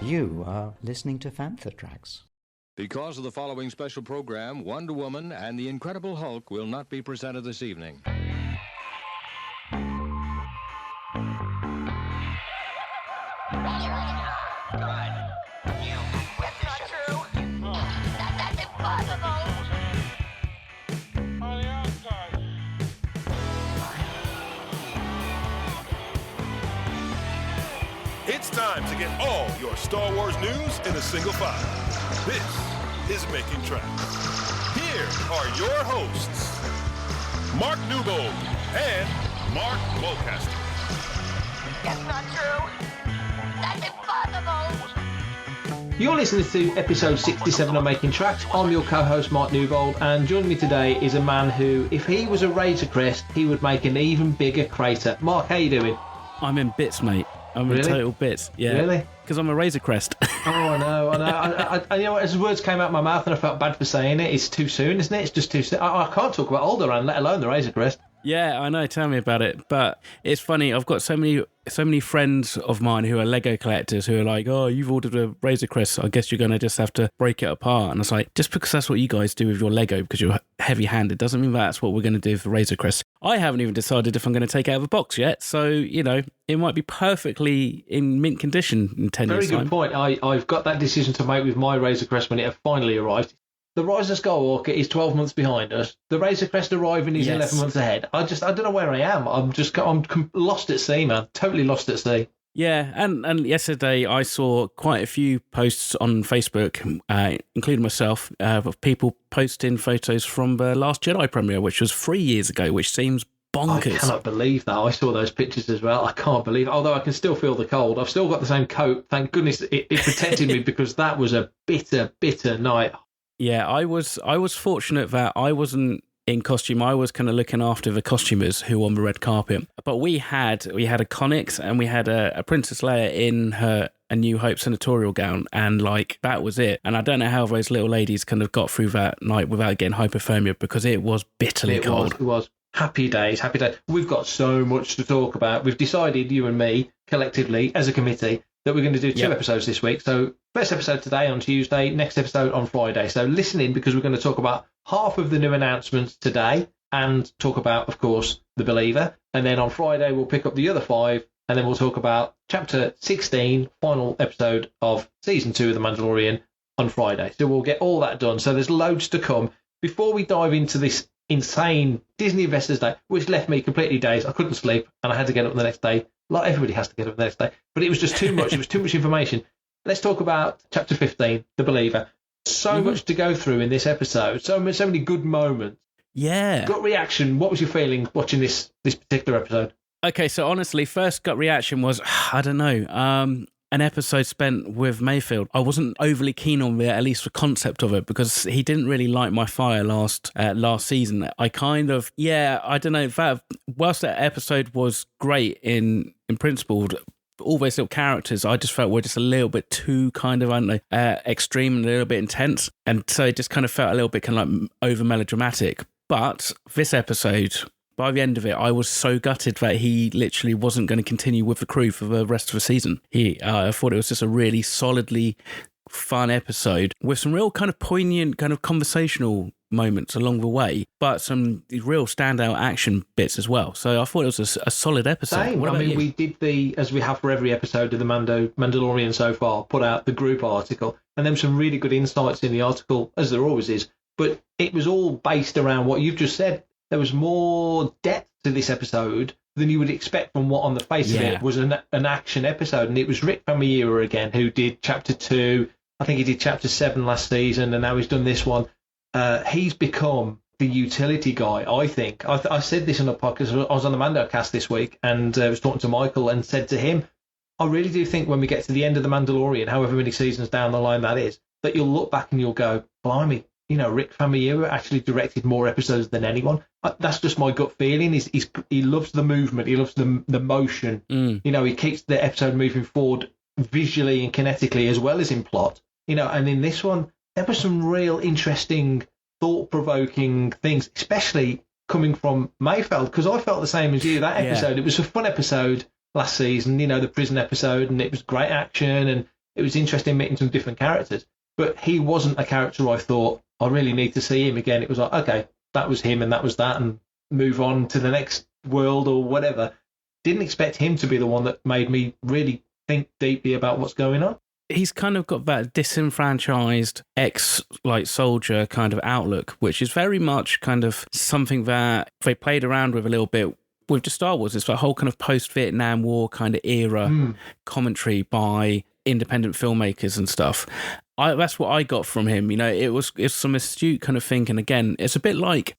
You are listening to Fantha Tracks. Because of the following special program, Wonder Woman and the Incredible Hulk will not be presented this evening. It's time to get all your Star Wars news in a single file. This is Making Tracks. Here are your hosts, Mark Newbold and Mark Mulcaster. That's not true. That's impossible. You're listening to episode 67 of Making Tracks. I'm your co-host Mark Newbold, and joining me today is a man who, if he was a Razor Crest, he would make an even bigger crater. Mark, how you doing? I'm in bits, mate. I'm Really? in total bits. Yeah. Really? Because I'm a Razor Crest. Oh, I know. I you know what, as words came out of my mouth and I felt bad for saying it, it's too soon, isn't it? It's just too soon. I can't talk about Alderaan, let alone the Razor Crest. Yeah, I know. Tell me about it. But it's funny. I've got so many friends of mine who are Lego collectors who are like, "Oh, you've ordered a Razor Crest. I guess you're going to just have to break it apart." And it's like, just because that's what you guys do with your Lego, because you're heavy-handed, doesn't mean that's what we're going to do for Razor Crest. I haven't even decided if I'm going to take it out of a box yet. So, you know, it might be perfectly in mint condition in 10 years' time. Very good point. I've got that decision to make with my Razor Crest when it finally arrived. The Rise of Skywalker is 12 months behind us. The Razor Crest arriving is 11 months ahead. I don't know where I am. I'm lost at sea, man. Totally lost at sea. Yeah, and yesterday I saw quite a few posts on Facebook, including myself, of people posting photos from the Last Jedi premiere, which was 3 years ago, which seems bonkers. I cannot believe that. I saw those pictures as well. I can't believe it. Although I can still feel the cold. I've still got the same coat. Thank goodness it protected me because that was a bitter, bitter night. Yeah, I was fortunate that I wasn't in costume. I was kind of looking after the costumers who were on the red carpet. But we had a Connix and we had a Princess Leia in her A New Hope senatorial gown, and like that was it. And I don't know how those little ladies kind of got through that night without getting hypothermia, because it was bitterly cold. It was. Happy days, happy days. We've got so much to talk about. We've decided, you and me, collectively, as a committee, that we're going to do two episodes this week. So first episode today on Tuesday, next episode on Friday. So listen in, because we're going to talk about half of the new announcements today and talk about, of course, The Believer. And then on Friday, we'll pick up the other 5, and then we'll talk about Chapter 16, final episode of Season 2 of The Mandalorian on Friday. So we'll get all that done. So there's loads to come. Before we dive into this insane Disney Investors Day, which left me completely dazed, I couldn't sleep, and I had to get up the next day. Like everybody has to get up the next day. But it was just too much. It was too much information. Let's talk about Chapter 15, The Believer. So much to go through in this episode. So many good moments. Yeah. Gut reaction. What was your feeling watching this particular episode? Okay, so honestly, first gut reaction was, I don't know, an episode spent with Mayfield. I wasn't overly keen on at least the concept of it, because he didn't really light my fire last season. I kind of, I don't know, that whilst that episode was great in principle, all those little characters I just felt were just a little bit too kind of, I don't know, extreme and a little bit intense. And so it just kind of felt a little bit kind of like over melodramatic. But this episode, by the end of it, I was so gutted that he literally wasn't going to continue with the crew for the rest of the season. I thought it was just a really solidly fun episode with some real kind of poignant, kind of conversational moments along the way, but some real standout action bits as well. So I thought it was a solid episode. Same. I mean, we did as we have for every episode of the Mandalorian so far, put out the group article, and then some really good insights in the article, as there always is. But it was all based around what you've just said. There was more depth to this episode than you would expect from what on the face of it was an action episode. And it was Rick Famuyiwa again who did Chapter 2. I think he did Chapter 7 last season, and now he's done this one. He's become the utility guy, I think. I said this on a podcast. I was on the Mandocast this week, and I was talking to Michael and said to him, I really do think when we get to the end of The Mandalorian, however many seasons down the line that is, that you'll look back and you'll go, blimey, you know, Rick Famuyiwa actually directed more episodes than anyone. That's just my gut feeling. He loves the movement. He loves the motion. You know, he keeps the episode moving forward visually and kinetically as well as in plot. You know, and in this one, there were some real interesting, thought-provoking things, especially coming from Mayfeld, because I felt the same as you. That episode, it was a fun episode last season, you know, the prison episode, and it was great action, and It was interesting meeting some different characters. But he wasn't a character I thought, I really need to see him again. It was like, okay, that was him and that was that, and move on to the next world or whatever. Didn't expect him to be the one that made me really think deeply about what's going on. He's kind of got that disenfranchised soldier kind of outlook, which is very much kind of something that they played around with a little bit with the Star Wars. It's that whole kind of post-Vietnam War kind of era commentary by independent filmmakers and stuff. That's what I got from him. It's some astute kind of thinking. Again, it's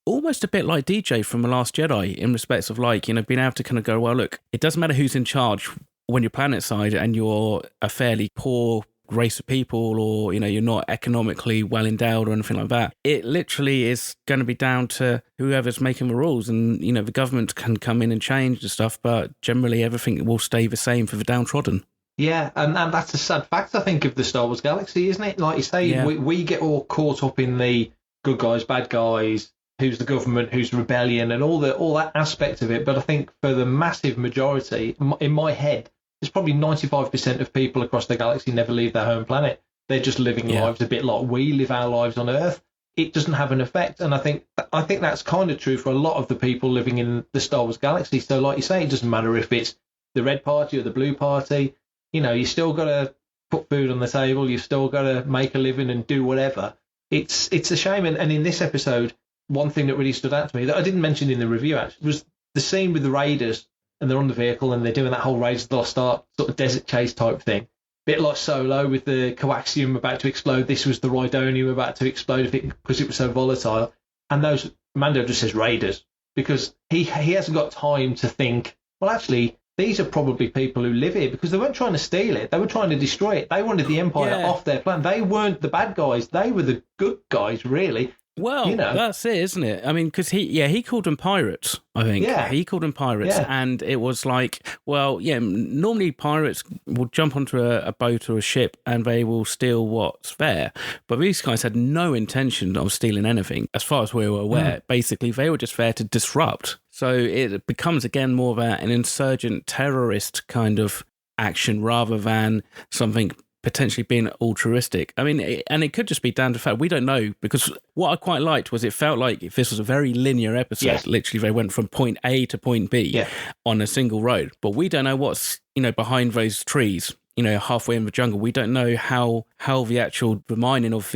almost a bit like DJ from The Last Jedi in respects of being able to kind of go, well, look, it doesn't matter who's in charge when you're planet side and you're a fairly poor race of people, or you're not economically well endowed or anything like that. It literally is going to be down to whoever's making the rules, and the government can come in and change the stuff, but generally everything will stay the same for the downtrodden. Yeah, and that's a sad fact, I think, of the Star Wars galaxy, isn't it? Like you say, we get all caught up in the good guys, bad guys, who's the government, who's rebellion, and all that aspect of it. But I think for the massive majority, in my head, there's probably 95% of people across the galaxy never leave their home planet. They're just living lives a bit like we live our lives on Earth. It doesn't have an effect, and I think that's kind of true for a lot of the people living in the Star Wars galaxy. So, like you say, it doesn't matter if it's the red party or the blue party. You still got to put food on the table. You've still got to make a living and do whatever. It's a shame. And in this episode, one thing that really stood out to me that I didn't mention in the review actually was the scene with the Raiders, and they're on the vehicle and they're doing that whole Raiders of the Lost Ark sort of desert chase type thing. Bit like Solo with the coaxium about to explode. This was the Rhydonium about to explode because it was so volatile. And Mando just says Raiders because he hasn't got time to think, well, actually, these are probably people who live here, because they weren't trying to steal it. They were trying to destroy it. They wanted the Empire off their planet. They weren't the bad guys. They were the good guys, really. Well, that's it, isn't it? I mean, because he called them pirates, I think. Yeah. He called them pirates, and it was like, normally pirates will jump onto a boat or a ship and they will steal what's there. But these guys had no intention of stealing anything, as far as we were aware. Basically, they were just there to disrupt. So it becomes, again, more of an insurgent terrorist kind of action rather than something potentially being altruistic. I mean, and it could just be down to the fact we don't know, because what I quite liked was it felt like this was a very linear episode. Yes. Literally, they went from point A to point B on a single road. But we don't know what's, behind those trees, halfway in the jungle. We don't know how the actual mining of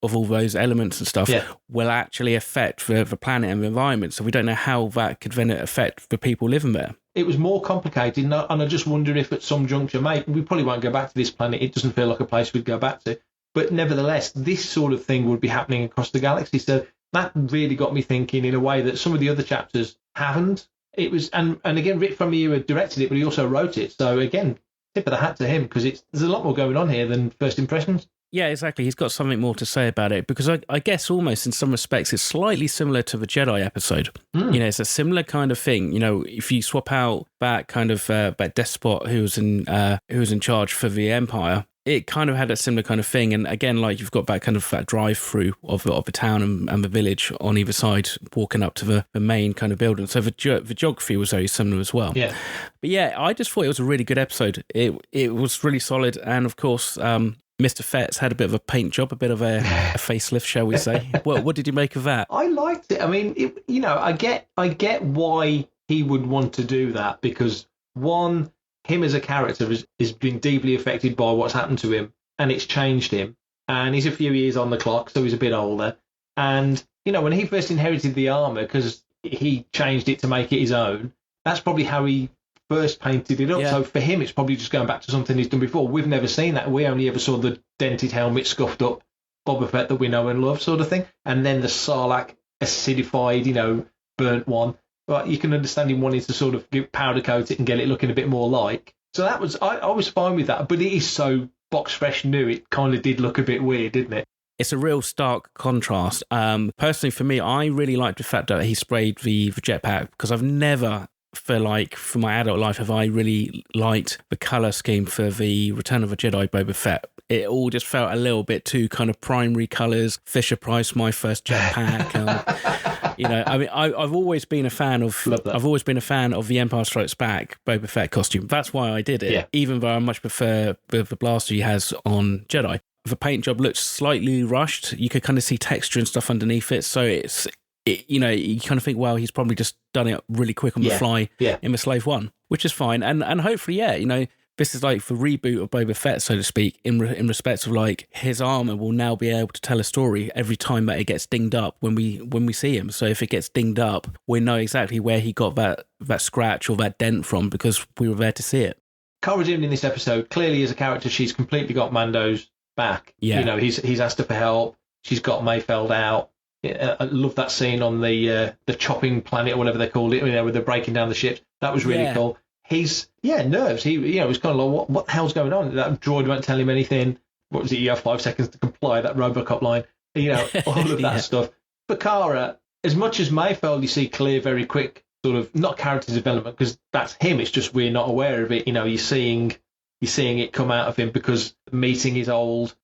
all those elements and stuff will actually affect the planet and the environment. So we don't know how that could then affect the people living there. It was more complicated, and I just wonder if at some juncture, we probably won't go back to this planet. It doesn't feel like a place we'd go back to. But nevertheless, this sort of thing would be happening across the galaxy. So that really got me thinking in a way that some of the other chapters haven't. It was, and again, Rick Famuyiwa had directed it, but he also wrote it. So again, tip of the hat to him, because there's a lot more going on here than first impressions. Yeah, exactly. He's got something more to say about it, because I guess almost in some respects it's slightly similar to the Jedi episode. It's a similar kind of thing. If you swap out that kind of that despot who was in charge for the Empire, it kind of had a similar kind of thing. And again, you've got that kind of that drive-through of the town and the village on either side, walking up to the main kind of building. So the geography was very similar as well. Yeah. But yeah, I just thought it was a really good episode. It was really solid, and of course, Mr. Fett's had a bit of a paint job, a bit of a facelift, shall we say. What did you make of that? I liked it. I mean, I get why he would want to do that, because one, him as a character has been deeply affected by what's happened to him, and it's changed him. And he's a few years on the clock, so he's a bit older. And, when he first inherited the armour, because he changed it to make it his own, that's probably how he first painted it up. So for him, it's probably just going back to something he's done before. We've never seen that. We only ever saw the dented helmet, scuffed up Boba Fett that we know and love, sort of thing. And then the Sarlacc acidified, burnt one. But you can understand him wanting to sort of powder coat it and get it looking a bit more like. So that was, I was fine with that. But it is so box fresh new, it kind of did look a bit weird, didn't it? It's a real stark contrast. Personally, for me, I really liked the fact that he sprayed the jetpack, because I've never feel like for my adult life have I really liked the colour scheme for the Return of the Jedi Boba Fett. it all just felt a little bit too kind of primary colours. Fisher Price, my first jetpack. You know, I mean, I've always been a fan of. I've always been a fan of the Empire Strikes Back Boba Fett costume. That's why I did it. Even though I much prefer the blaster he has on Jedi. The paint job looks slightly rushed. You could kind of see texture and stuff underneath it. So you know, you kind of think, well, he's probably just done it really quick on the fly in the Slave One, which is fine. And hopefully, you know, this is like the reboot of Boba Fett, so to speak, in respect of like his armor will now be able to tell a story every time that it gets dinged up when we see him. So if it gets dinged up, we know exactly where he got that scratch or that dent from because we were there to see it. Cara Dune in this episode, clearly as a character, she's completely got Mando's back. You know, he's asked her for help. She's got Mayfeld out. I love that scene on the chopping planet or whatever they called it, you know, where they're breaking down the ship. That was really cool. He's nerves. He, you know, was kind of like, what the hell's going on? That droid won't tell him anything. What was it? You have 5 seconds to comply. That RoboCop line. You know, all of that stuff. But Cara, as much as Mayfeld, you see clear, very quick, sort of not character development because that's him. It's just we're not aware of it. You know, you're seeing it come out of him because meeting his old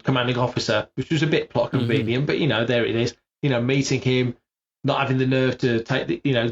commanding officer, which was a bit plot convenient, but you know, there it is. You know, meeting him, not having the nerve to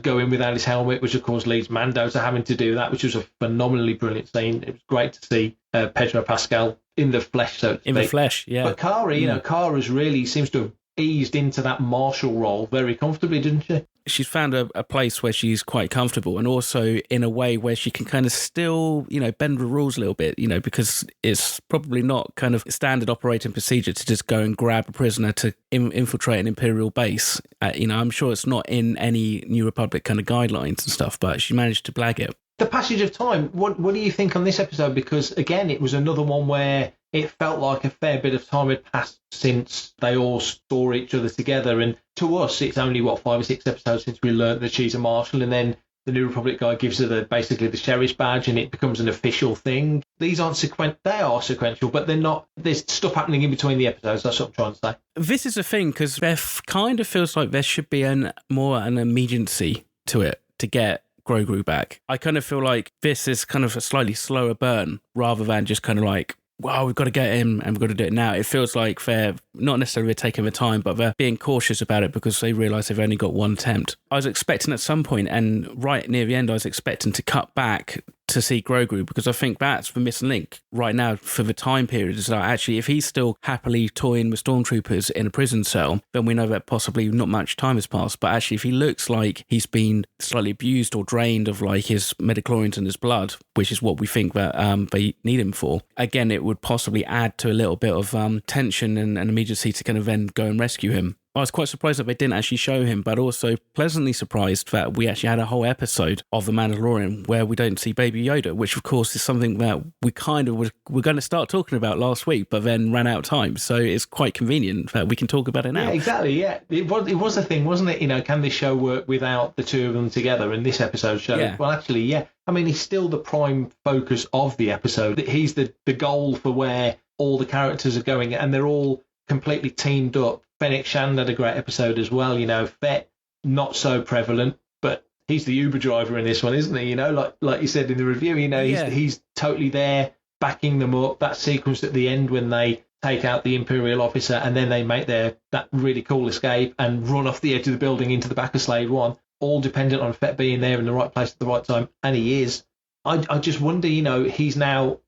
go in without his helmet, which of course leads Mando to having to do that, which was a phenomenally brilliant scene. It was great to see Pedro Pascal in the flesh, so to speak. In the flesh, yeah. But Cara, you know, Cara's really seems to have eased into that martial role very comfortably, didn't she? She's found a place where she's quite comfortable and also in a way where she can kind of still, you know, bend the rules a little bit, you know, because it's probably not kind of standard operating procedure to just go and grab a prisoner to infiltrate an Imperial base. You know, I'm sure it's not in any New Republic kind of guidelines and stuff, but she managed to blag it. The passage of time, what do you think on this episode? Because, again, it was another one where it felt like a fair bit of time had passed since they all saw each other together. And to us, it's only, 5 or 6 episodes since we learned that she's a marshal. And then the New Republic guy gives her basically the sheriff's badge and it becomes an official thing. These aren't they are sequential, but they're not. There's stuff happening in between the episodes. That's what I'm trying to say. This is a thing because there kind of feels like there should be more an immediacy to it to get Grogu back. I kind of feel like this is kind of a slightly slower burn rather than just kind of like, wow, we've got to get him and we've got to do it now. It feels like they're not necessarily taking the time, but they're being cautious about it because they realise they've only got one attempt. I was expecting at some point, and right near the end, I was expecting to cut back to see Grogu because I think that's the missing link right now for the time period. Is that actually, if he's still happily toying with stormtroopers in a prison cell, then we know that possibly not much time has passed. But actually, if he looks like he's been slightly abused or drained of like his midichlorians and his blood, which is what we think that they need him for, again, it would possibly add to a little bit of tension and immediacy to kind of then go and rescue him. I was quite surprised that they didn't actually show him, but also pleasantly surprised that we actually had a whole episode of The Mandalorian where we don't see Baby Yoda, which of course is something that we kind of were going to start talking about last week, but then ran out of time. So it's quite convenient that we can talk about it now. Yeah, exactly. Yeah, it was a thing, wasn't it? You know, can this show work without the two of them together? And this episode showed. Yeah. Well, actually, yeah. I mean, he's still the prime focus of the episode. He's the goal for where all the characters are going, and they're all completely teamed up. Fennec Shand had a great episode as well. You know, Fett, not so prevalent, but he's the Uber driver in this one, isn't he? You know, like you said in the review, you know, he's totally there, backing them up. That sequence at the end when they take out the Imperial officer and then they make that really cool escape and run off the edge of the building into the back of Slave One, all dependent on Fett being there in the right place at the right time, and he is. I just wonder, you know, he's now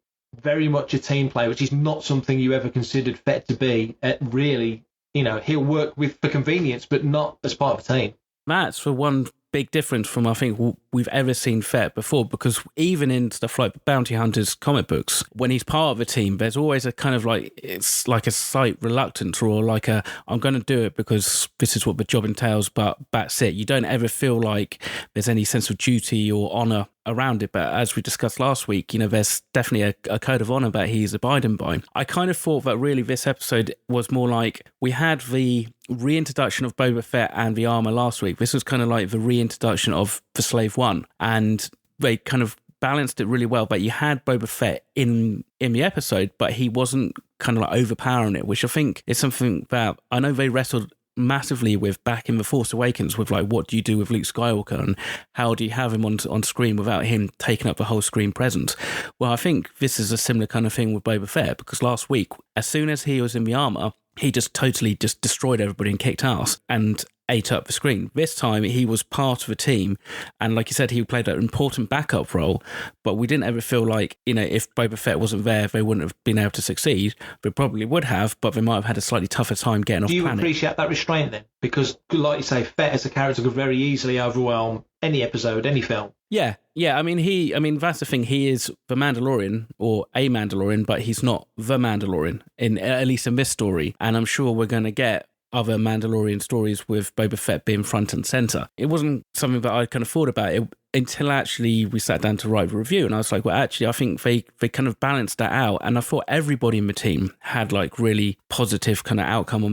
very much a team player, which is not something you ever considered Fett to be. Really, you know, he'll work for convenience, but not as part of a team. That's for one big difference from I think we've ever seen Fett before, because even in stuff like Bounty Hunters comic books, when he's part of a team, there's always a kind of like, it's like a slight reluctance or like a, I'm going to do it because this is what the job entails, but that's it. You don't ever feel like there's any sense of duty or honour around it. But as we discussed last week, you know, there's definitely a code of honour that he's abiding by. I kind of thought that really this episode was more like, we had the reintroduction of Boba Fett and the armour last week. This was kind of like the reintroduction of the Slave One, and they kind of balanced it really well. But you had Boba Fett in the episode, but he wasn't kind of like overpowering it, which I think is something that I know they wrestled massively with back in The Force Awakens with like, what do you do with Luke Skywalker and how do you have him on screen without him taking up the whole screen presence? Well, I think this is a similar kind of thing with Boba Fett, because last week, as soon as he was in the armor, he just totally just destroyed everybody and kicked ass and ate up the screen. This time he was part of a team, and like you said, he played an important backup role, but we didn't ever feel like, you know, if Boba Fett wasn't there, they wouldn't have been able to succeed. They probably would have, but they might have had a slightly tougher time getting off planet. Do you appreciate that restraint then? Because, like you say, Fett as a character could very easily overwhelm any episode, any film. Yeah. I mean, that's the thing. He is the Mandalorian, or a Mandalorian, but he's not the Mandalorian, at least in this story. And I'm sure we're going to get other Mandalorian stories with Boba Fett being front and center. It wasn't something that I kind of thought about it until actually we sat down to write the review, and I was like, well, actually, I think they kind of balanced that out, and I thought everybody in the team had like really positive kind of outcome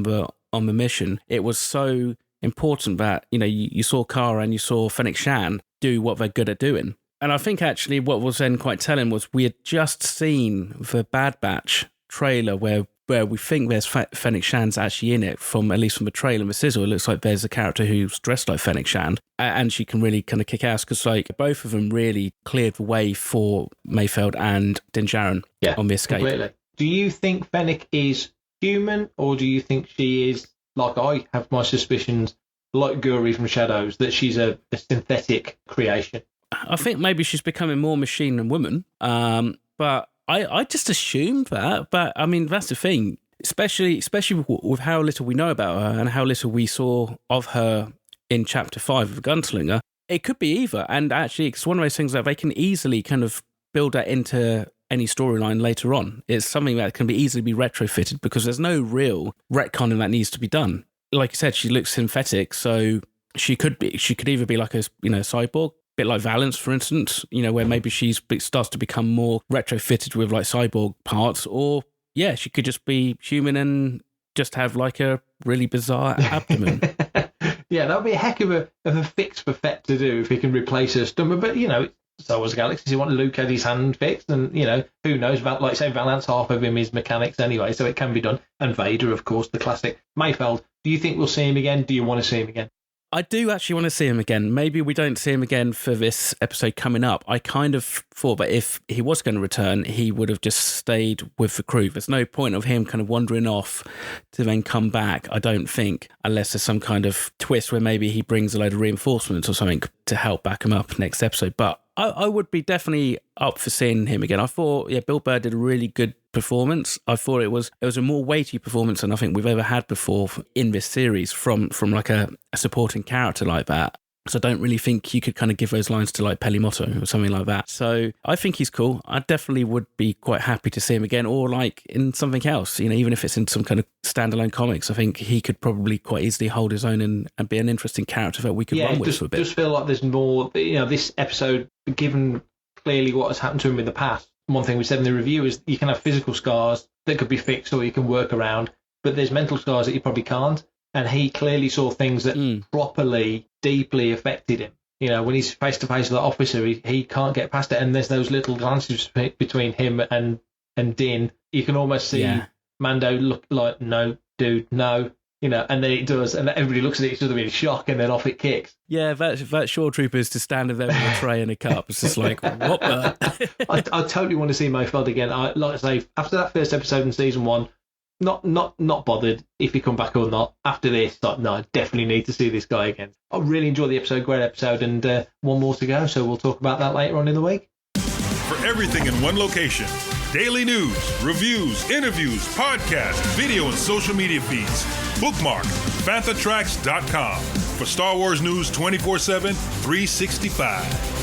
on the mission. It was so important that, you know, you saw Cara and you saw Fennec Shan do what they're good at doing. And I think actually what was then quite telling was we had just seen the Bad Batch trailer where we think there's Fennec Shan's actually in it, at least from the trailer and the sizzle. It looks like there's a character who's dressed like Fennec Shan, and she can really kind of kick ass, because like both of them really cleared the way for Mayfeld and Din Djarin on the escape. Completely. Do you think Fennec is human, or do you think she is, like I have my suspicions, like Guri from Shadows, that she's a synthetic creation? I think maybe she's becoming more machine than woman, but I just assumed that. But I mean, that's the thing, especially with how little we know about her and how little we saw of her in Chapter 5 of Gunslinger. It could be either. And actually, it's one of those things that they can easily kind of build that into any storyline later on. It's something that can easily be retrofitted, because there's no real retconning that needs to be done. Like you said, she looks synthetic, so she could either be like a, you know, cyborg, bit like Valance, for instance, you know, where maybe she starts to become more retrofitted with like cyborg parts, or yeah, she could just be human and just have like a really bizarre abdomen. Yeah, that would be a heck of a fix for Fett to do if he can replace her stomach. But, you know, Star Wars Galaxy, you want Luke had his hand fixed, and, you know, who knows, like say, Valance, half of him is mechanics anyway, so it can be done. And Vader, of course, the classic. Mayfeld, do you think we'll see him again? Do you want to see him again? I do actually want to see him again. Maybe we don't see him again for this episode coming up. I kind of thought that if he was going to return, he would have just stayed with the crew. There's no point of him kind of wandering off to then come back, I don't think, unless there's some kind of twist where maybe he brings a load of reinforcements or something to help back him up next episode. But I would be definitely up for seeing him again. I thought, Bill Burr did a really good performance. I thought it was a more weighty performance than I think we've ever had before in this series from like a supporting character like that. So I don't really think you could kind of give those lines to like Pelimotto or something like that. So I think he's cool. I definitely would be quite happy to see him again, or like in something else, you know, even if it's in some kind of standalone comics. I think he could probably quite easily hold his own and be an interesting character that we could run with for a bit. Just feel like there's more, you know, this episode, given clearly what has happened to him in the past. One thing we said in the review is you can have physical scars that could be fixed or you can work around, but there's mental scars that you probably can't. And he clearly saw things that properly, deeply affected him. You know, when he's face to face with the officer, he can't get past it. And there's those little glances between him and Din. You can almost see Mando look like, no, dude, no. You know, and then it does, and everybody looks at each other in shock, and then off it kicks. Yeah, that shore trooper is just standing there with a tray and a cup. It's just like, what the? I totally want to see Mayfeld again. Like I say, after that first episode in season 1, not bothered if he come back or not. After this, like, no, I definitely need to see this guy again. I really enjoyed the episode, great episode, and one more to go, so we'll talk about that later on in the week. For everything in one location, daily news, reviews, interviews, podcasts, video, and social media feeds, bookmark FanthaTracks.com for Star Wars news 24/7, 365.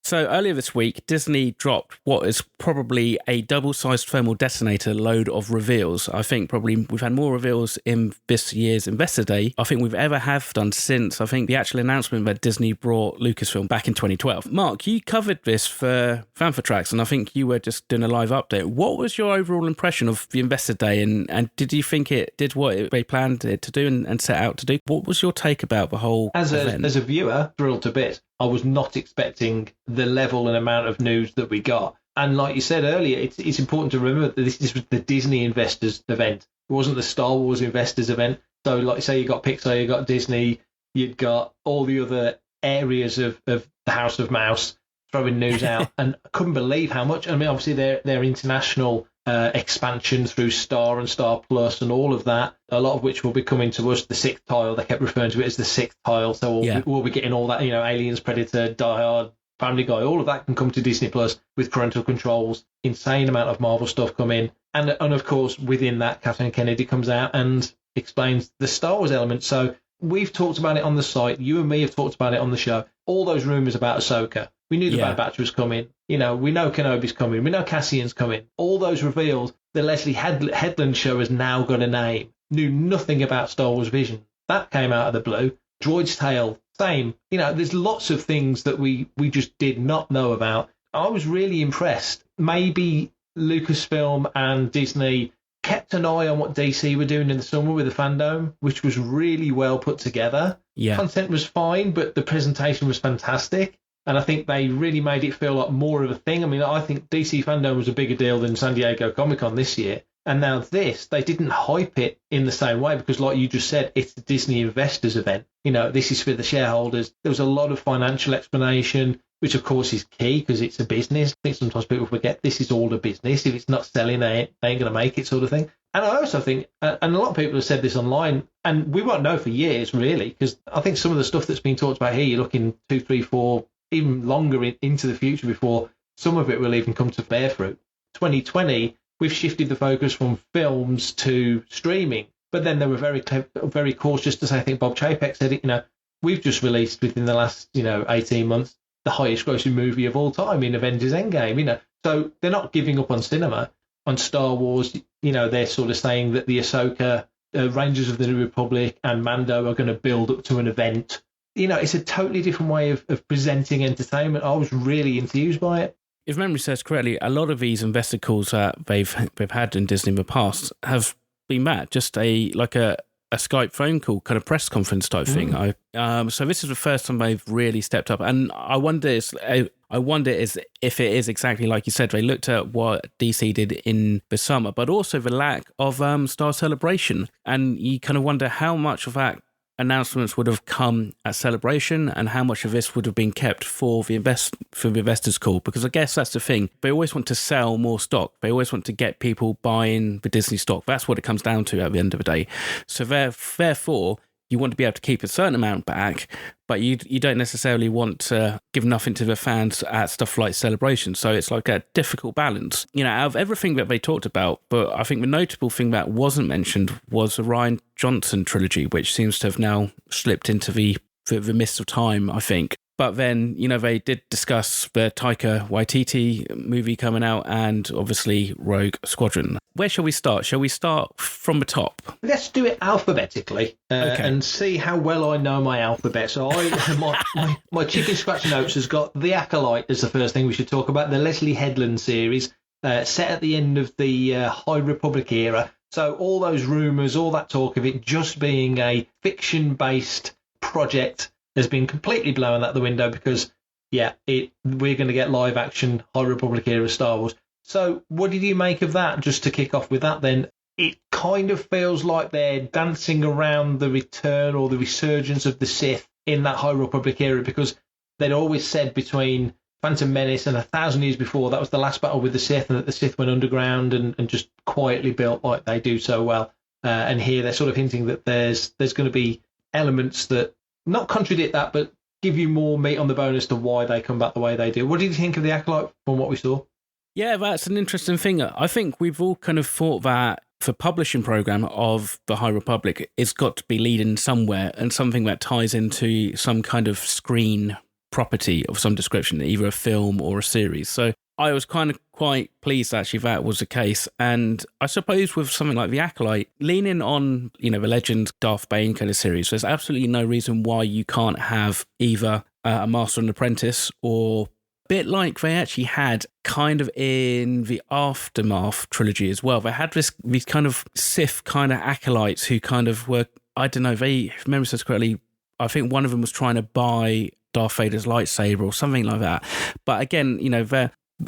So earlier this week, Disney dropped what is probably a double-sized thermal detonator load of reveals. I think probably we've had more reveals in this year's Investor Day I think we've ever have done since, I think, the actual announcement that Disney brought Lucasfilm back in 2012. Mark, you covered this for FanForTracks, and I think you were just doing a live update. What was your overall impression of the Investor Day, and did you think it did what they planned it to do and set out to do? What was your take about the whole event? As a viewer, thrilled to bits. I was not expecting the level and amount of news that we got. And like you said earlier, it's important to remember that this was the Disney investors event. It wasn't the Star Wars investors event. So like say you got Pixar, you got Disney, you'd got all the other areas of the House of Mouse throwing news out. And I couldn't believe how much. I mean, obviously their international expansion through Star and Star Plus and all of that, a lot of which will be coming to us. The sixth tile, they kept referring to it as the sixth tile. So we'll be getting all that, Aliens, Predator, Die Hard, Family Guy, all of that can come to Disney Plus with parental controls. Insane amount of Marvel stuff coming. And of course, within that, Kathleen Kennedy comes out and explains the Star Wars element. So we've talked about it on the site. You and me have talked about it on the show. All those rumours about Ahsoka. We knew the Bad Batch was coming. We know Kenobi's coming. We know Cassian's coming. All those revealed. The Leslie Headland show has now got a name. Knew nothing about Star Wars Vision. That came out of the blue. Droid's Tale, same. There's lots of things that we just did not know about. I was really impressed. Maybe Lucasfilm and Disney kept an eye on what DC were doing in the summer with the Fandom, which was really well put together. Yeah. Content was fine, but the presentation was fantastic. And I think they really made it feel like more of a thing. I mean, I think DC Fandom was a bigger deal than San Diego Comic-Con this year. And now they didn't hype it in the same way because, like you just said, it's the Disney investors event. This is for the shareholders. There was a lot of financial explanation, which of course is key because it's a business. I think sometimes people forget this is all a business. If it's not selling, they ain't going to make it, sort of thing. And I also think, and a lot of people have said this online, and we won't know for years, really, because I think some of the stuff that's been talked about here, you're looking 2, 3, 4, even longer into the future before some of it will even come to bear fruit. 2020, we've shifted the focus from films to streaming. But then they were very cautious to say, I think Bob Chapek said it, we've just released within the last, 18 months, the highest grossing movie of all time in Avengers Endgame, So they're not giving up on cinema. On Star Wars, they're sort of saying that the Ahsoka, Rangers of the New Republic and Mando are going to build up to an event. It's a totally different way of presenting entertainment. I was really enthused by it. If memory serves correctly, a lot of these investor calls that they've had in Disney in the past have been that, just a Skype phone call, kind of press conference type thing. So this is the first time they've really stepped up, and I wonder if it is exactly like you said. They looked at what DC did in the summer, but also the lack of Star Celebration, and you kind of wonder how much of that announcements would have come at Celebration and how much of this would have been kept for the investors call, because I guess that's the thing. They always want to sell more stock. They always want to get people buying the Disney stock. That's what it comes down to at the end of the day. So therefore, you want to be able to keep a certain amount back, but you don't necessarily want to give nothing to the fans at stuff like Celebration. So it's like a difficult balance. Out of everything that they talked about, but I think the notable thing that wasn't mentioned was the Rian Johnson trilogy, which seems to have now slipped into the mist of time, I think. But then, they did discuss the Taika Waititi movie coming out and obviously Rogue Squadron. Where shall we start? Shall we start from the top? Let's do it alphabetically and see how well I know my alphabet. So my chicken scratch notes has got The Acolyte as the first thing we should talk about, the Leslie Headland series set at the end of the High Republic era. So all those rumours, all that talk of it just being a fiction-based project has been completely blown out the window because, we're going to get live action High Republic era Star Wars. So what did you make of that? Just to kick off with that then, it kind of feels like they're dancing around the return or the resurgence of the Sith in that High Republic era, because they'd always said between Phantom Menace and 1,000 years before, that was the last battle with the Sith, and that the Sith went underground and just quietly built like they do so well. And here they're sort of hinting that there's going to be elements that not contradict that, but give you more meat on the bone as to why they come back the way they do. What did you think of The Acolyte from what we saw? Yeah, that's an interesting thing. I think we've all kind of thought that the publishing program of the High Republic, it's got to be leading somewhere and something that ties into some kind of screen property of some description, either a film or a series. So I was kind of quite pleased actually that was the case. And I suppose with something like The Acolyte, leaning on, the Legend Darth Bane kind of series, there's absolutely no reason why you can't have either a Master and Apprentice, or a bit like they actually had kind of in the Aftermath trilogy as well. They had these kind of Sith kind of acolytes who kind of were, I don't know, if memory serves correctly, I think one of them was trying to buy Darth Vader's lightsaber or something like that. But again,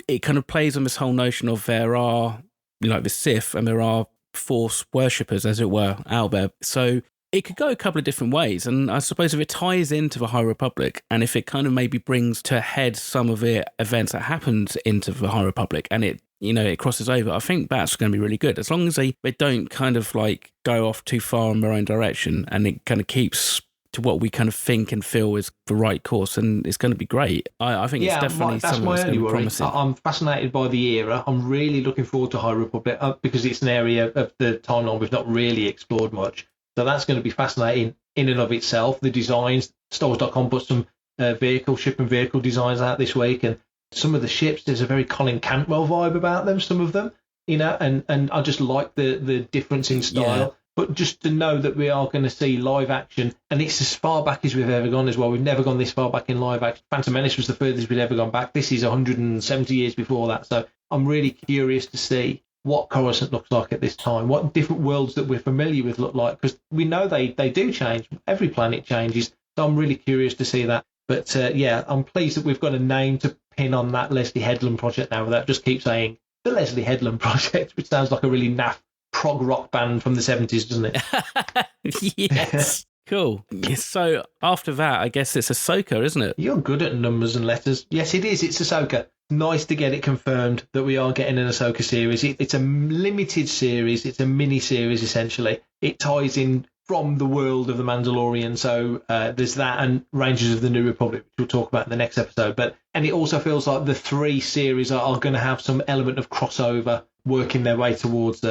it kind of plays on this whole notion of there are, like the Sith, and there are Force worshippers, as it were, out there. So it could go a couple of different ways. And I suppose if it ties into the High Republic, and if it kind of maybe brings to a head some of the events that happened into the High Republic, and it, it crosses over, I think that's going to be really good. As long as they don't kind of like go off too far in their own direction, and it kind of keeps to what we kind of think and feel is the right course, and it's going to be great. I think it's definitely something that's going to be promising. I'm fascinated by the era. I'm really looking forward to High Republic because it's an area of the timeline we've not really explored much. So that's going to be fascinating in and of itself. The designs, StarWars.com put some ship and vehicle designs out this week, and some of the ships, there's a very Colin Cantwell vibe about them, some of them, and I just like the difference in style. Yeah. But just to know that we are going to see live action, and it's as far back as we've ever gone as well. We've never gone this far back in live action. Phantom Menace was the furthest we'd ever gone back. This is 170 years before that. So I'm really curious to see what Coruscant looks like at this time, what different worlds that we're familiar with look like, because we know they do change. Every planet changes. So I'm really curious to see that. But I'm pleased that we've got a name to pin on that Leslie Headland project now, without just keep saying the Leslie Headland project, which sounds like a really naff prog rock band from the 70s, doesn't it? Yes. Cool. So after that, I guess it's Ahsoka, isn't it? You're good at numbers and letters. Yes, it is. It's Ahsoka. Nice to get it confirmed that we are getting an Ahsoka series. It's a limited series. It's a mini series, essentially. It ties in from the world of the Mandalorian. So there's that, and Rangers of the New Republic, which we'll talk about in the next episode. And it also feels like the three series are going to have some element of crossover, working their way towards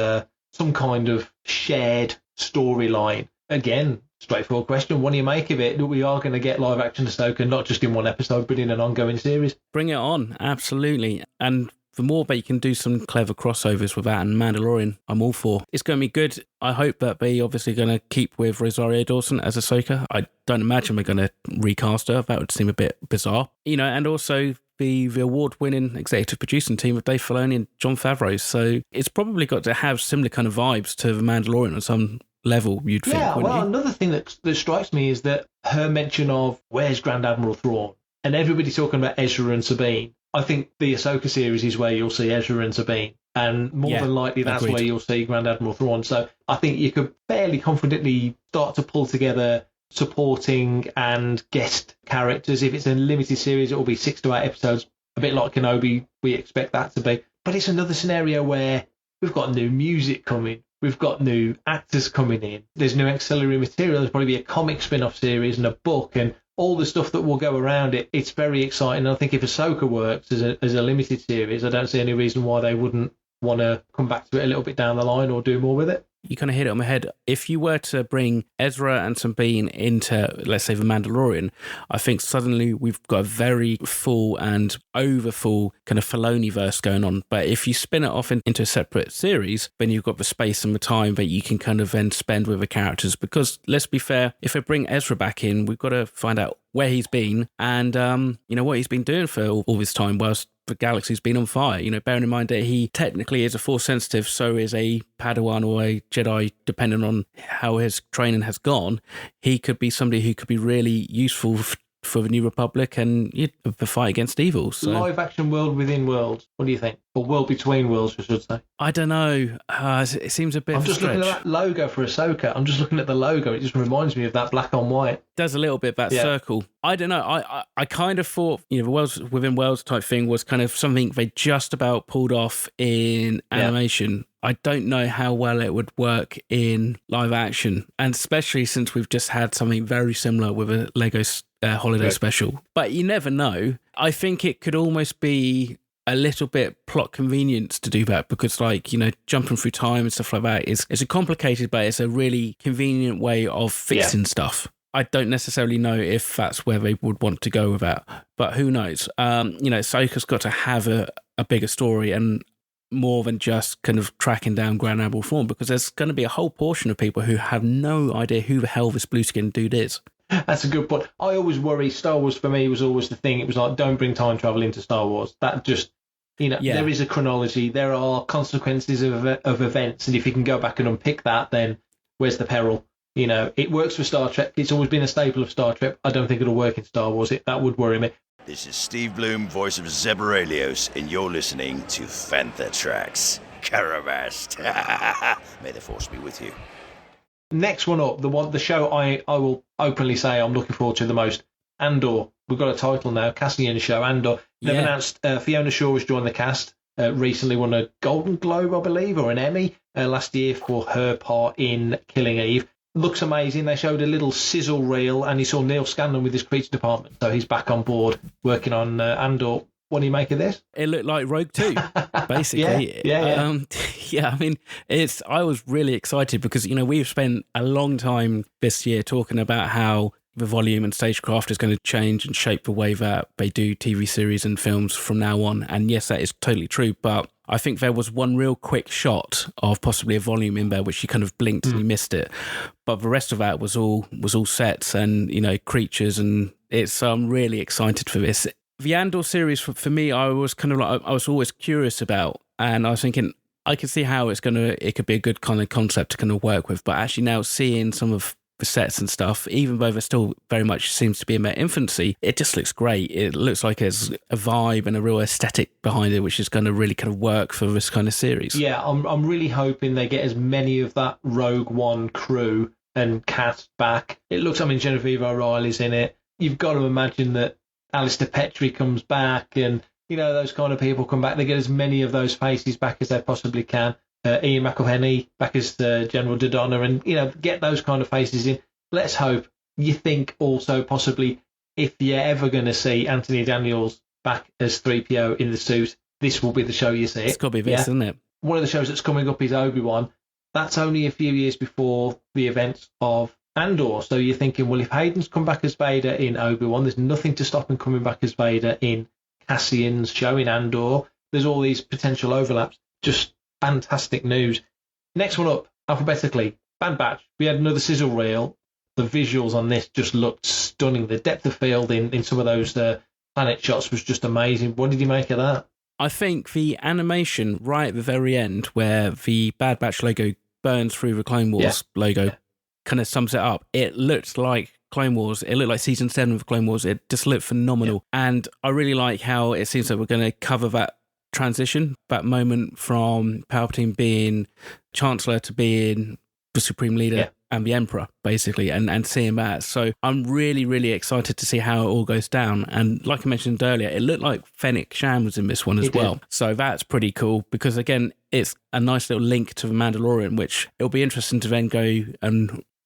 some kind of shared storyline. Again, straightforward question. What do you make of it? That we are going to get live action Ahsoka, not just in one episode, but in an ongoing series? Bring it on. Absolutely. And the more that you can do some clever crossovers with that and Mandalorian, I'm all for. It's going to be good. I hope that they obviously going to keep with Rosario Dawson as Ahsoka. I don't imagine they're going to recast her. That would seem a bit bizarre. And also the award-winning executive producing team of Dave Filoni and Jon Favreau. So it's probably got to have similar kind of vibes to The Mandalorian on some level, you'd think, wouldn't you? Another thing that strikes me is that her mention of where's Grand Admiral Thrawn, and everybody talking about Ezra and Sabine. I think the Ahsoka series is where you'll see Ezra and Sabine, and more than likely that's where you'll see Grand Admiral Thrawn. So I think you could fairly confidently start to pull together supporting and guest characters. If it's a limited series, it will be 6 to 8 episodes, a bit like Kenobi. We expect that to be. But it's another scenario where we've got new music coming. We've got new actors coming in. There's new auxiliary material. There's probably be a comic spin-off series and a book and all the stuff that will go around it. It's very exciting. And I think if Ahsoka works as a limited series, I don't see any reason why they wouldn't want to come back to it a little bit down the line or do more with it. You kind of hit it on the head. If you were to bring Ezra and Sabine into, let's say, The Mandalorian, I think suddenly we've got a very full and overfull kind of Filoni-verse going on. But if you spin it off into a separate series, then you've got the space and the time that you can kind of then spend with the characters. Because let's be fair, if they bring Ezra back in, we've got to find out where he's been and, what he's been doing for all this time whilst the galaxy's been on fire. Bearing in mind that he technically is a Force sensitive, so is a Padawan or a Jedi, depending on how his training has gone. He could be somebody who could be really useful for the New Republic and the fight against evil. So. Live action world within worlds. What do you think? Or world between worlds, I should say. I don't know. It seems a bit. I'm just looking at that logo for Ahsoka. I'm just looking at the logo. It just reminds me of that black on white. Does a little bit, that circle. I don't know. I kind of thought the worlds within worlds type thing was kind of something they just about pulled off in animation. I don't know how well it would work in live action, and especially since we've just had something very similar with a Lego holiday special. But you never know. I think it could almost be a little bit plot convenience to do that because, jumping through time and stuff like that is a complicated, but it's a really convenient way of fixing stuff. I don't necessarily know if that's where they would want to go with that, but who knows? Ahsoka's got to have a bigger story and more than just kind of tracking down Grand Admiral Thrawn, because there's going to be a whole portion of people who have no idea who the hell this blue skin dude is. That's a good point. I always worry. Star Wars for me was always the thing. It was like, don't bring time travel into Star Wars. That just, there is a chronology. There are consequences of events. And if you can go back and unpick that, then where's the peril? It works for Star Trek. It's always been a staple of Star Trek. I don't think it'll work in Star Wars. That would worry me. This is Steve Bloom, voice of Zeb Aurelios, and you're listening to Fantha Tracks. Caravast. May the force be with you. Next one up, the show I will openly say I'm looking forward to the most, Andor. We've got a title now, Cassian show, Andor. They've announced Fiona Shaw has joined the cast. Recently won a Golden Globe, I believe, or an Emmy last year for her part in Killing Eve. Looks amazing. They showed a little sizzle reel, and you saw Neil Scanlon with his creature department, so he's back on board working on Andor. What do you make of this? It looked like Rogue 2, basically. Yeah. I mean, I was really excited because, we've spent a long time this year talking about how the volume and stagecraft is going to change and shape the way that they do TV series and films from now on. And yes, that is totally true. But I think there was one real quick shot of possibly a volume in there, which you kind of blinked and you missed it. But the rest of that was all sets and, creatures. And I'm really excited for this. The Andor series, for me, I was always curious about. And I was thinking, I could see how it could be a good kind of concept to kind of work with. But actually now seeing some of the sets and stuff, even though there still very much seems to be in their infancy, it just looks great. It looks like there's a vibe and a real aesthetic behind it, which is going to really kind of work for this kind of series. Yeah, I'm really hoping they get as many of that Rogue One crew and cast back. It looks, Genevieve O'Reilly's in it. You've got to imagine that Alistair Petrie comes back and, those kind of people come back. They get as many of those faces back as they possibly can. Ian McElhenney back as General Dodonna, and get those kind of faces in. Let's hope. You think also possibly if you're ever going to see Anthony Daniels back as 3PO in the suit, this will be the show you see. It's got to be this, isn't it? One of the shows that's coming up is Obi-Wan. That's only a few years before the events of Andor. So you're thinking, well, if Hayden's come back as Vader in Obi-Wan, there's nothing to stop him coming back as Vader in Cassian's show in Andor. There's all these potential overlaps. Just fantastic news. Next one up, alphabetically, Bad Batch. We had another sizzle reel. The visuals on this just looked stunning. The depth of field in some of those planet shots was just amazing. What did you make of that? I think the animation right at the very end, where the Bad Batch logo burns through the Clone Wars logo, kind of sums it up. It looked like Clone Wars. It looked like season 7 of Clone Wars. It just looked phenomenal. And I really like how it seems that we're going to cover that transition, that moment from Palpatine being Chancellor to being the Supreme Leader and the Emperor, basically, and seeing that. So I'm really, really excited to see how it all goes down. And like I mentioned earlier, it looked like Fennec Shand was in this one as well. So that's pretty cool because, again, it's a nice little link to the Mandalorian, which it'll be interesting to then go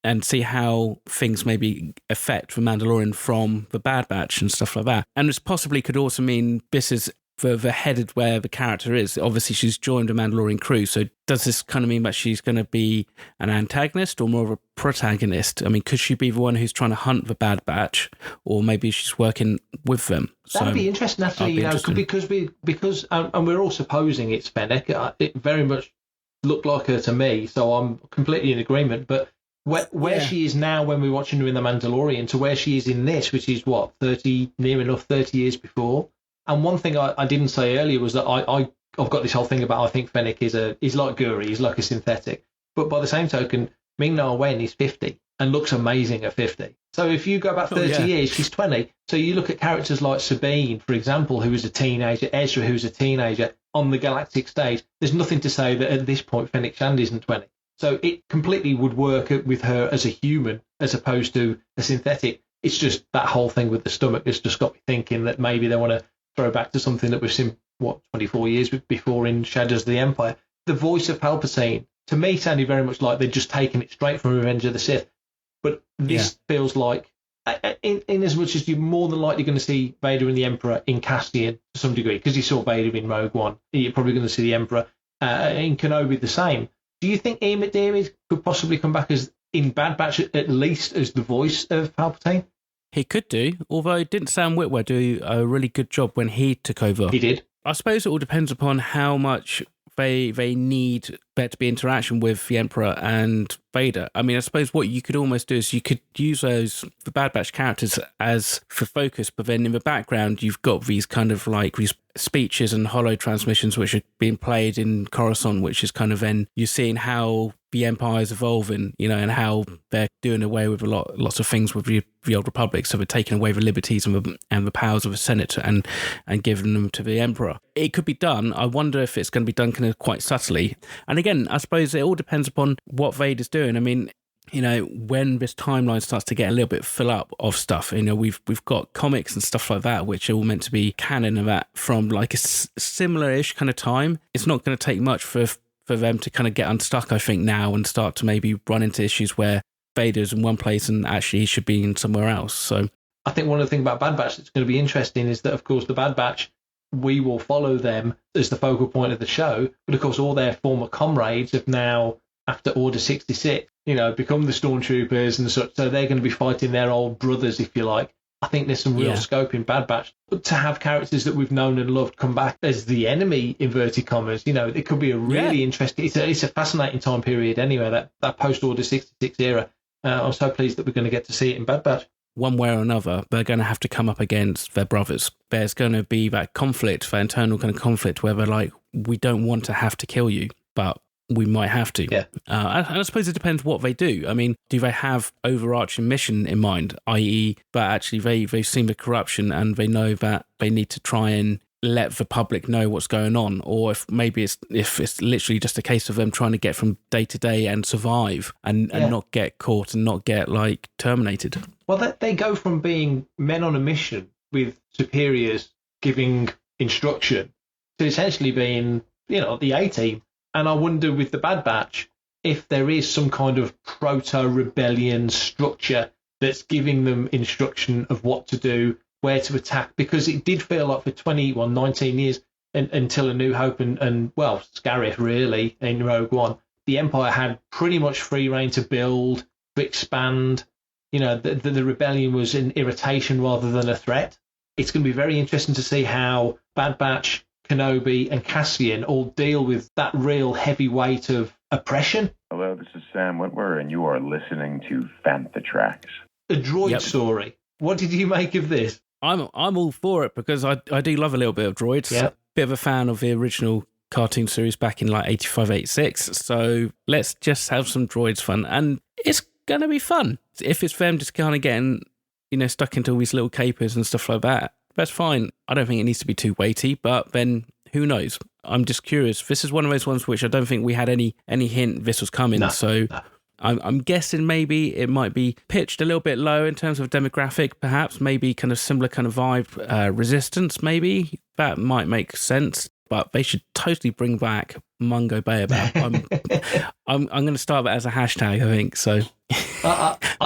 and see how things maybe affect the Mandalorian from the Bad Batch and stuff like that. And this possibly could also mean this is the headed where the character is. Obviously, she's joined a Mandalorian crew. So does this kind of mean that she's going to be an antagonist or more of a protagonist? I mean, could she be the one who's trying to hunt the Bad Batch, or maybe she's working with them? That'd be interesting, actually. Because we're all supposing it's Fennec. It very much looked like her to me, so I'm completely in agreement. But where she is now when we're watching her in The Mandalorian to where she is in this, which is what, 30 years before. And one thing I didn't say earlier was that I've got this whole thing about I think Fennec is like Guri, he's like a synthetic. But by the same token, Ming-Na Wen is 50 and looks amazing at 50. So if you go back 30 years, she's 20. So you look at characters like Sabine, for example, who was a teenager, Ezra, who's a teenager on the galactic stage. There's nothing to say that at this point Fennec Shand isn't 20. So it completely would work with her as a human as opposed to a synthetic. It's just that whole thing with the stomach has just got me thinking that maybe they want to throw back to something that we've seen, 24 years before in Shadows of the Empire. The voice of Palpatine, to me, sounded very much like they'd just taken it straight from Revenge of the Sith. But this feels like, in as much as you're more than likely going to see Vader and the Emperor in Cassian to some degree, because you saw Vader in Rogue One, you're probably going to see the Emperor in Kenobi the same. Do you think Ian McDiarmid could possibly come back as in Bad Batch at least as the voice of Palpatine? He could do, although didn't Sam Witwer do a really good job when he took over? He did. I suppose it all depends upon how much they need there to be interaction with the Emperor and Vader. I mean, I suppose what you could almost do is you could use the Bad Batch characters as for focus, but then in the background you've got these kind of like these speeches and holo transmissions which are being played in Coruscant, which is kind of then you're seeing how the Empire's evolving, and how they're doing away with lots of things with the Old Republic. So they're taking away the liberties and the powers of the Senate and giving them to the Emperor. It could be done. I wonder if it's going to be done kind of quite subtly. And again, I suppose it all depends upon what Vader's doing. I mean, when this timeline starts to get a little bit full up of stuff, we've got comics and stuff like that, which are all meant to be canon of that from like a similar-ish kind of time. It's not going to take much for them to kind of get unstuck, I think, now and start to maybe run into issues where Vader's in one place and actually he should be in somewhere else. So I think one of the things about Bad Batch that's going to be interesting is that, of course, the Bad Batch, we will follow them as the focal point of the show, but of course all their former comrades have now, after Order 66, become the stormtroopers and such, so they're going to be fighting their old brothers, if you like. I think there's some real scope in Bad Batch. But to have characters that we've known and loved come back as the enemy, inverted commas, it could be a really interesting... It's a fascinating time period anyway, that post-Order 66 era. I'm so pleased that we're going to get to see it in Bad Batch. One way or another, they're going to have to come up against their brothers. There's going to be that conflict, that internal kind of conflict where they're like, we don't want to have to kill you, but we might have to. Yeah. And I suppose it depends what they do. I mean, do they have overarching mission in mind, i.e. that actually they've seen the corruption and they know that they need to try and let the public know what's going on, or if it's literally just a case of them trying to get from day to day and survive and not get caught and not get terminated. Well, they go from being men on a mission with superiors giving instruction to essentially being, the A-team. And I wonder with the Bad Batch if there is some kind of proto-rebellion structure that's giving them instruction of what to do, where to attack, because it did feel like for 19 years until A New Hope and Scarif really in Rogue One, the Empire had pretty much free reign to build, to expand. The rebellion was an irritation rather than a threat. It's going to be very interesting to see how Bad Batch, Kenobi and Cassian all deal with that real heavy weight of oppression. Hello, this is Sam Whitwer, and you are listening to Fantha Tracks. A droid story. What did you make of this? I'm all for it because I do love a little bit of droids. Yeah. Bit of a fan of the original cartoon series back in 85, 86. So let's just have some droids fun. And it's going to be fun. If it's them just kind of getting, stuck into all these little capers and stuff like that, that's fine. I don't think it needs to be too weighty, but then who knows? I'm just curious. This is one of those ones which I don't think we had any hint this was coming. No. I'm guessing maybe it might be pitched a little bit low in terms of demographic, perhaps, maybe kind of similar kind of vibe, Resistance, maybe. That might make sense, but they should totally bring back Mungo Baobab. I'm going to start that as a hashtag, I think. So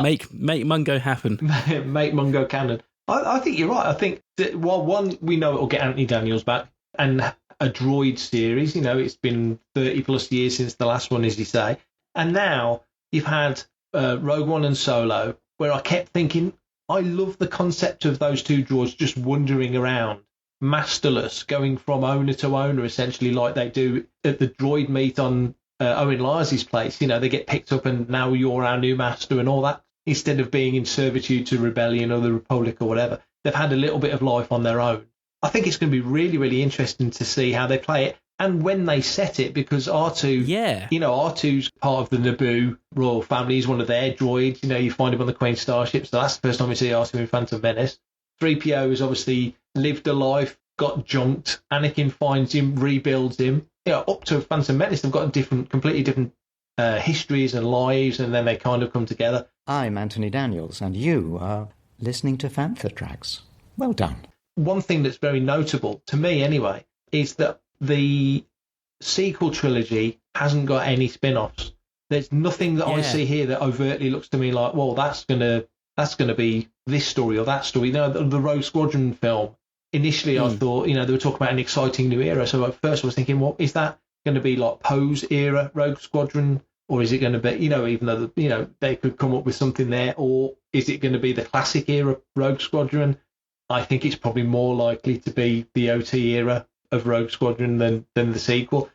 make Mungo happen. Make Mungo canon. I think you're right. I think that, one, we know it'll get Anthony Daniels back, and a droid series, it's been 30 plus years since the last one, as you say. And now you've had Rogue One and Solo, where I kept thinking, I love the concept of those two droids just wandering around, masterless, going from owner to owner, essentially like they do at the droid meet on Owen Lyle's place. They get picked up and now you're our new master and all that. Instead of being in servitude to rebellion or the Republic or whatever, they've had a little bit of life on their own. I think it's going to be really, really interesting to see how they play it and when they set it, because R2, R2's part of the Naboo royal family. He's one of their droids. You find him on the Queen's Starship, so that's the first time we see R2 in Phantom Menace. 3PO has obviously lived a life, got junked. Anakin finds him, rebuilds him. Up to Phantom Menace, they've got completely different histories and lives, and then they kind of come together. I'm Anthony Daniels, and you are listening to Fantha Tracks. Well done. One thing that's very notable, to me anyway, is that the sequel trilogy hasn't got any spin-offs. There's nothing that I see here that overtly looks to me like, well, that's gonna be this story or that story. The Rogue Squadron film, initially I thought, they were talking about an exciting new era. So at first I was thinking, well, is that going to be like Poe's era Rogue Squadron? Or is it going to be, even though, they could come up with something there, or is it going to be the classic era Rogue Squadron? I think it's probably more likely to be the OT era of Rogue Squadron than the sequel.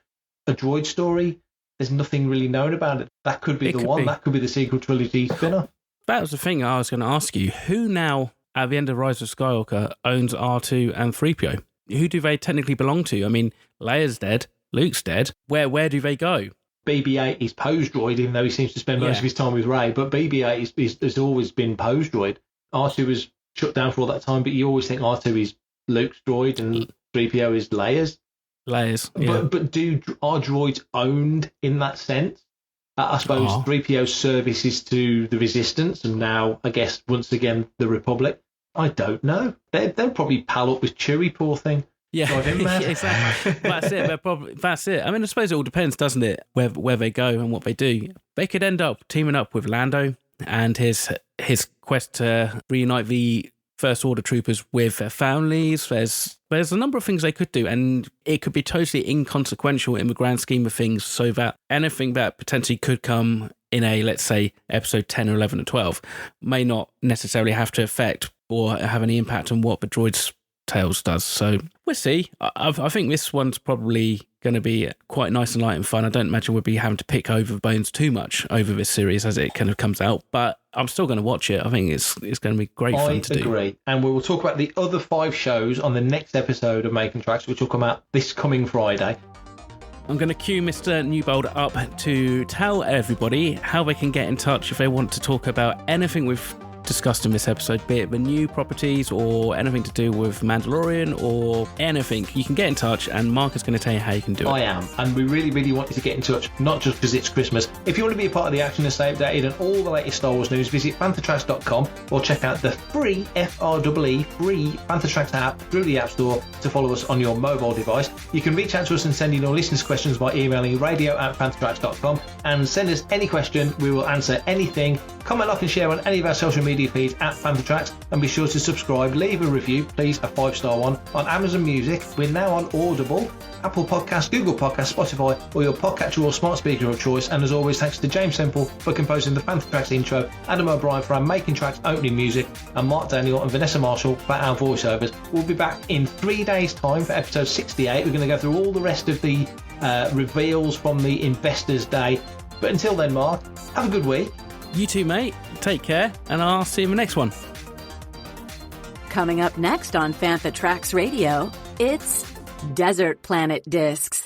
A droid story, there's nothing really known about it. That could be that could be the sequel trilogy spin-off. That was the thing I was going to ask you. Who now, at the end of Rise of Skywalker, owns R2 and 3PO? Who do they technically belong to? I mean, Leia's dead, Luke's dead. Where do they go? BB-8 is Poe's droid, even though he seems to spend most of his time with Rey. But BB-8 has always been Poe's droid. R2 was shut down for all that time, but you always think R2 is Luke's droid and 3PO is Leia's. Yeah. But are droids owned in that sense? I suppose 3PO's services to the Resistance, and now, I guess, once again, the Republic. I don't know. They'll probably pal up with Chewie, poor thing. Yeah, exactly. That's it. I mean, I suppose it all depends, doesn't it, where they go and what they do. They could end up teaming up with Lando and his quest to reunite the First Order troopers with their families. There's a number of things they could do, and it could be totally inconsequential in the grand scheme of things, so that anything that potentially could come in a, let's say, episode 10 or 11 or 12 may not necessarily have to affect or have any impact on what the droid's Tales does. So we'll see. I think this one's probably going to be quite nice and light and fun. I don't imagine we'll be having to pick over the bones too much over this series as it kind of comes out, but I'm still going to watch it. I think it's going to be great fun to do. I agree. And we will talk about the other 5 shows on the next episode of Making Tracks, which will come out this coming Friday. I'm going to cue Mr. Newbold up to tell everybody how they can get in touch if they want to talk about anything we've discussed in this episode, be it the new properties or anything to do with Mandalorian or anything. You can get in touch, and Mark is going to tell you how you can do it. I am, and we really, really want you to get in touch, not just because it's Christmas. If you want to be a part of the action and stay updated on all the latest Star Wars news, visit panthertracks.com or check out the free FREE free Panther Tracks app through the App Store to follow us on your mobile device. You can reach out to us and send in your listeners' questions by emailing radio@panthertracks.com and send us any question. We will answer anything. Comment, like and share on any of our social media feeds at Panther Tracks, and be sure to subscribe, leave a review, please, a 5-star one, on Amazon Music. We're now on Audible, Apple Podcasts, Google Podcasts, Spotify, or your podcatcher or smart speaker of choice. And as always, thanks to James Semple for composing the Panther Tracks intro, Adam O'Brien for our Making Tracks opening music, and Mark Daniel and Vanessa Marshall for our voiceovers. We'll be back in 3 days' time for episode 68. We're going to go through all the rest of the reveals from the Investors' Day. But until then, Mark, have a good week. You too, mate. Take care, and I'll see you in the next one. Coming up next on Panther Tracks Radio, it's Desert Planet Discs.